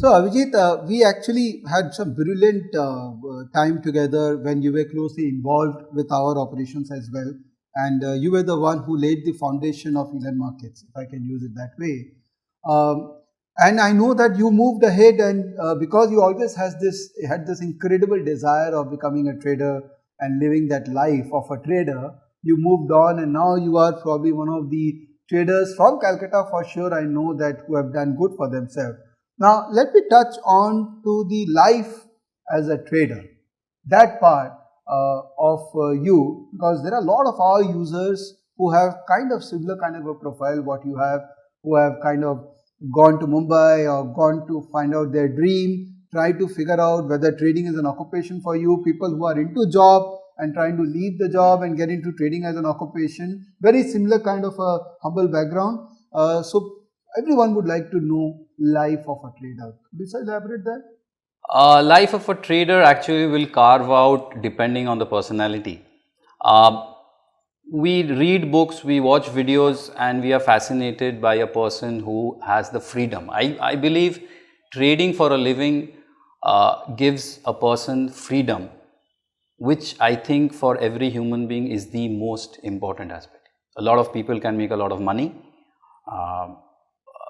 So Abhijit, we actually had some brilliant time together when you were closely involved with our operations as well. And you were the one who laid the foundation of Elearnmarkets, if I can use it that way. And I know that you moved ahead, and because you always had this incredible desire of becoming a trader and living that life of a trader, you moved on, and now you are probably one of the traders from Calcutta for sure. I know that who have done good for themselves. Now let me touch on to the life as a trader, that part of you, because there are a lot of our users who have kind of similar kind of a profile what you have, who have kind of gone to Mumbai or gone to find out their dream, try to figure out whether trading is an occupation for you, people who are into job and trying to leave the job and get into trading as an occupation, very similar kind of a humble background. So everyone would like to know life of a trader. Could you elaborate that? Life of a trader actually will carve out depending on the personality. We read books, we watch videos, and we are fascinated by a person who has the freedom. I believe trading for a living gives a person freedom, which I think for every human being is the most important aspect. A lot of people can make a lot of money,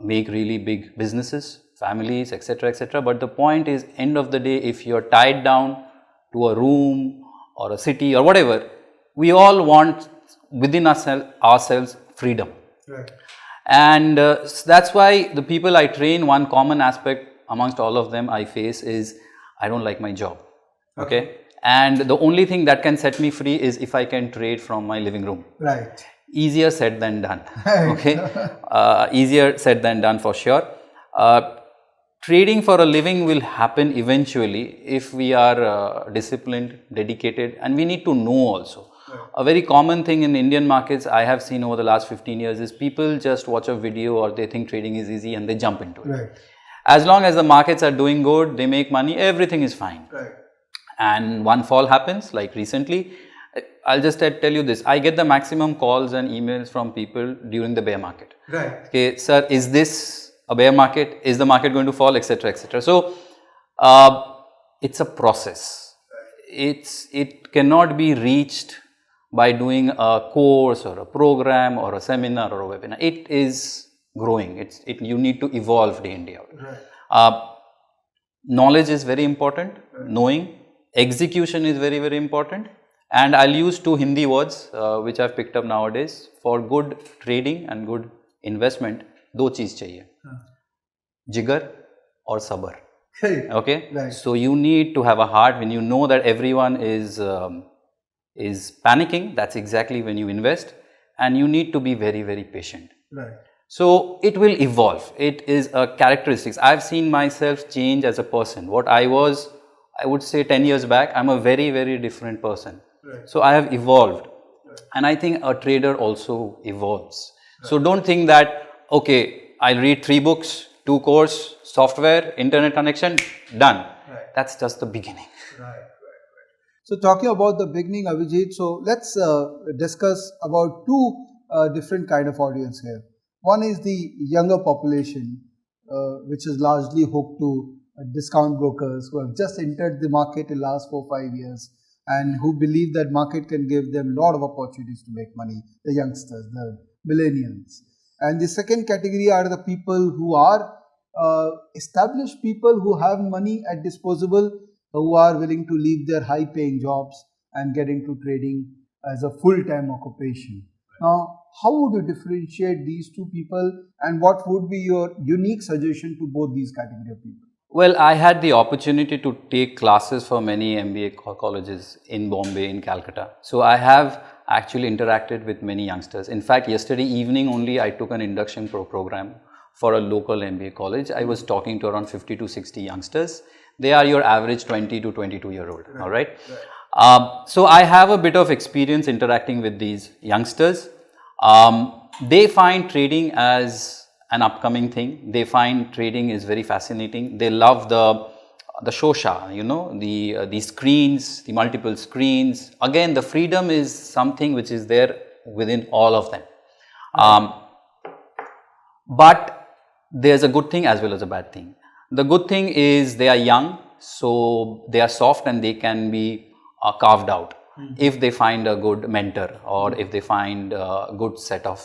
make really big businesses, families, etc., etc. But the point is, end of the day, if you're tied down to a room or a city or whatever, we all want within ourselves freedom. Right. And that's why the people I train, one common aspect amongst all of them I face is, I don't like my job. Okay. And the only thing that can set me free is if I can trade from my living room. Right. Easier said than done. Okay. Easier said than done for sure. Trading for a living will happen eventually if we are disciplined, dedicated, and we need to know also. Right. A very common thing in Indian markets I have seen over the last 15 years is people just watch a video or they think trading is easy and they jump into it. Right. As long as the markets are doing good, they make money, everything is fine. Right. And one fall happens, like recently, I'll just tell you this, I get the maximum calls and emails from people during the bear market. Right. Okay, sir, is this a bear market? Is the market going to fall, etc., etc. So, it's a process. It cannot be reached by doing a course or a program or a seminar or a webinar. It is growing. You need to evolve day in, day out. Right. Knowledge is very important. Right. Knowing. Execution is very, very important. And I'll use two Hindi words which I've picked up nowadays. For good trading and good investment, दो चीज चाहिए, जिगर और सबर. Okay. Right. So you need to have a heart. When you know that everyone is panicking, that's exactly when you invest, and you need to be very, very patient. Right. So it will evolve. It is a characteristics. I've seen myself change as a person. What I was, I would say 10 years back, I'm a very, very different person. Right. So I have evolved. Right. And I think a trader also evolves. Right. So don't think that, okay, I'll read 3 books, 2 course, software, internet connection, done. Right. That's just the beginning. Right. So talking about the beginning, Abhijit, so let's discuss about 2 different kind of audience here. One is the younger population, which is largely hooked to discount brokers who have just entered the market in the last 4-5 years and who believe that market can give them a lot of opportunities to make money, the youngsters, the millennials. And the second category are the people who are established people who have money at disposable, who are willing to leave their high paying jobs and get into trading as a full-time occupation. Now, how would you differentiate these 2 people, and what would be your unique suggestion to both these category of people? Well, I had the opportunity to take classes for many MBA colleges in Bombay, in Calcutta. So I have actually interacted with many youngsters. In fact, yesterday evening only I took an induction program for a local MBA college. I was talking to around 50 to 60 youngsters. They are your average 20 to 22 year old. Right. All right. So I have a bit of experience interacting with these youngsters. They find trading as an upcoming thing. They find trading is very fascinating. They love the shosha, you know, the screens, the multiple screens. Again, the freedom is something which is there within all of them. But there's a good thing as well as a bad thing. The good thing is they are young, so they are soft and they can be carved out if they find a good mentor or if they find a good set of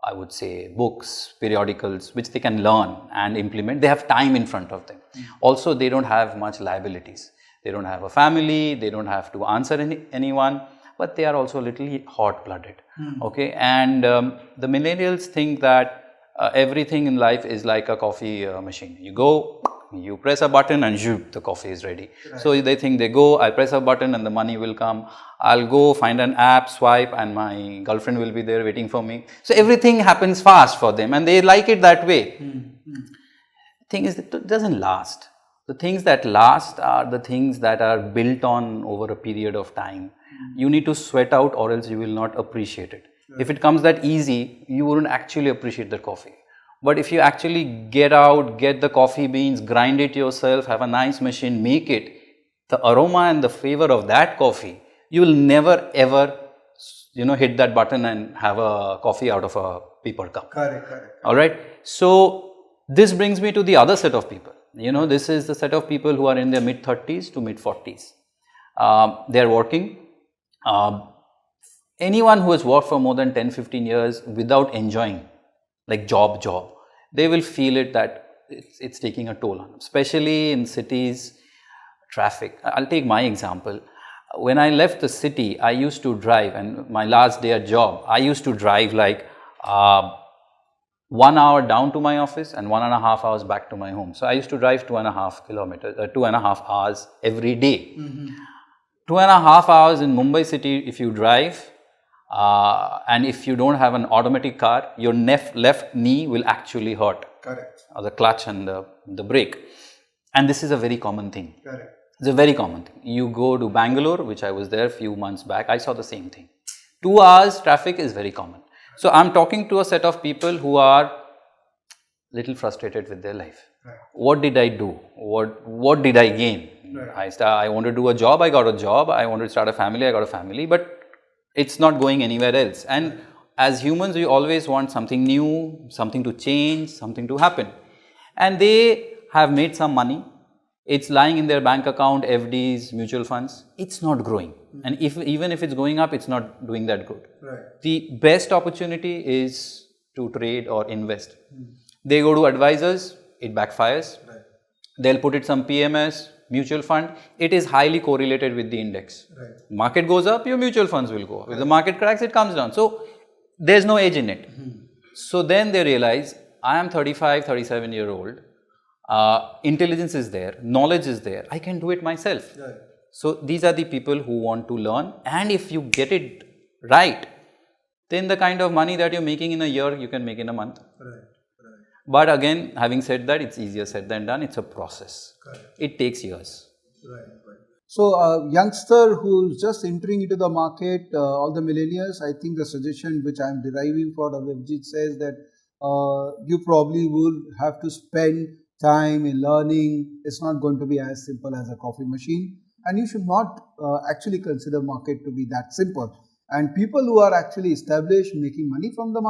I would say books, periodicals which they can learn and implement. They have time in front of them. Also, they don't have much liabilities. They don't have a family, they don't have to answer anyone, but they are also a little hot-blooded. Okay, and the millennials think that everything in life is like a coffee machine. You go, you press a button and zoop, the coffee is ready. Right. So they think they go, I press a button and the money will come. I'll go find an app, swipe, and my girlfriend will be there waiting for me. So everything happens fast for them and they like it that way. Thing is, it doesn't last. The things that last are the things that are built on over a period of time. You need to sweat out or else you will not appreciate it. Right. If it comes that easy, you wouldn't actually appreciate the coffee. But if you actually get out, get the coffee beans, grind it yourself, have a nice machine, make it, the aroma and the flavor of that coffee, you will never ever, hit that button and have a coffee out of a paper cup. Correct. All right. So this brings me to the other set of people. This is the set of people who are in their mid-30s to mid-40s. They are working. Anyone who has worked for more than 10-15 years without enjoying, like job, they will feel it that it's taking a toll on them, especially in cities, traffic. I'll take my example. When I left the city, I used to drive, and my last day at job, I used to drive like 1 hour down to my office and 1.5 hours back to my home. So I used to drive 2.5 hours every day. 2.5 hours in Mumbai city, if you drive, and if you don't have an automatic car, your left knee will actually hurt. Correct. Or the clutch and the brake. And this is a very common thing. Correct. It's a very common thing. You go to Bangalore, which I was there a few months back, I saw the same thing. 2 hours traffic is very common. So I'm talking to a set of people who are little frustrated with their life. Right. What did I do? What did I gain? Right. I want to do a job, I got a job. I want to start a family, I got a family. But it's not going anywhere else. And as humans, we always want something new, something to change, something to happen. And they have made some money. It's lying in their bank account, FDs, mutual funds. It's not growing. And even if it's going up, it's not doing that good. Right. The best opportunity is to trade or invest. They go to advisors, it backfires. Right. They'll put it some PMS, mutual fund. It is highly correlated with the index. Right. Market goes up, your mutual funds will go up. Right. If the market cracks, it comes down. So there's no edge in it. So then they realize, I am 35, 37-year-old. Intelligence is there, knowledge is there. I can do it myself. Right. So these are the people who want to learn, and if you get it right, then the kind of money that you're making in a year, you can make in a month. Right. But again, having said that, it's easier said than done. It's a process. Correct. It takes years. Right. So a youngster who's just entering into the market, all the millennials, I think the suggestion which I'm deriving for Abhijit says that you probably will have to spend time in learning. It's not going to be as simple as a coffee machine, and you should not actually consider market to be that simple. And people who are actually established, making money from the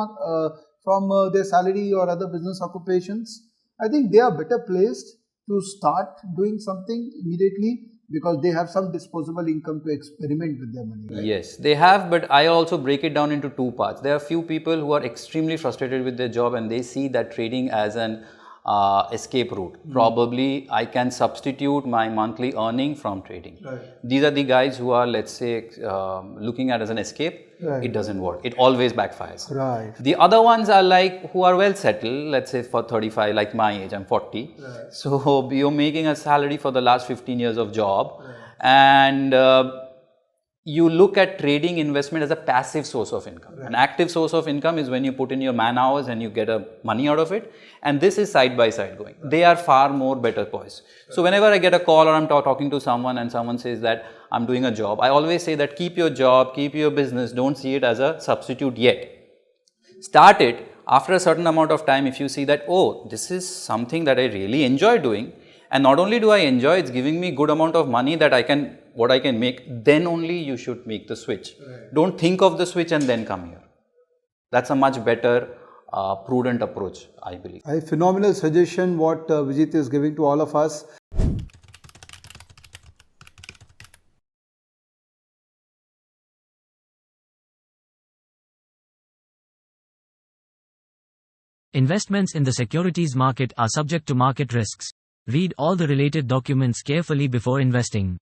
from their salary or other business occupations, I think they are better placed to start doing something immediately because they have some disposable income to experiment with their money. Right? Yes, they have, but I also break it down into two parts. There are few people who are extremely frustrated with their job and they see that trading as an escape route. Probably I can substitute my monthly earning from trading. Right. These are the guys who are, let's say, looking at as an escape. Right. It doesn't work. It always backfires. Right. The other ones are like who are well settled, let's say for 35, like my age, I'm 40. Right. So you're making a salary for the last 15 years of job. Right. And you look at trading investment as a passive source of income. Right. An active source of income is when you put in your man hours and you get a money out of it. And this is side by side going. Right. They are far more better poised. Right. So whenever I get a call or I'm talking to someone and someone says that I'm doing a job, I always say that keep your job, keep your business, don't see it as a substitute yet. Start it. After a certain amount of time, if you see that, oh, this is something that I really enjoy doing, and not only do I enjoy, it's giving me good amount of money that what I can make, then only you should make the switch. Right. Don't think of the switch and then come here. That's a much better prudent approach, I believe. A phenomenal suggestion what Vijit is giving to all of us. Investments in the securities market are subject to market risks. Read all the related documents carefully before investing.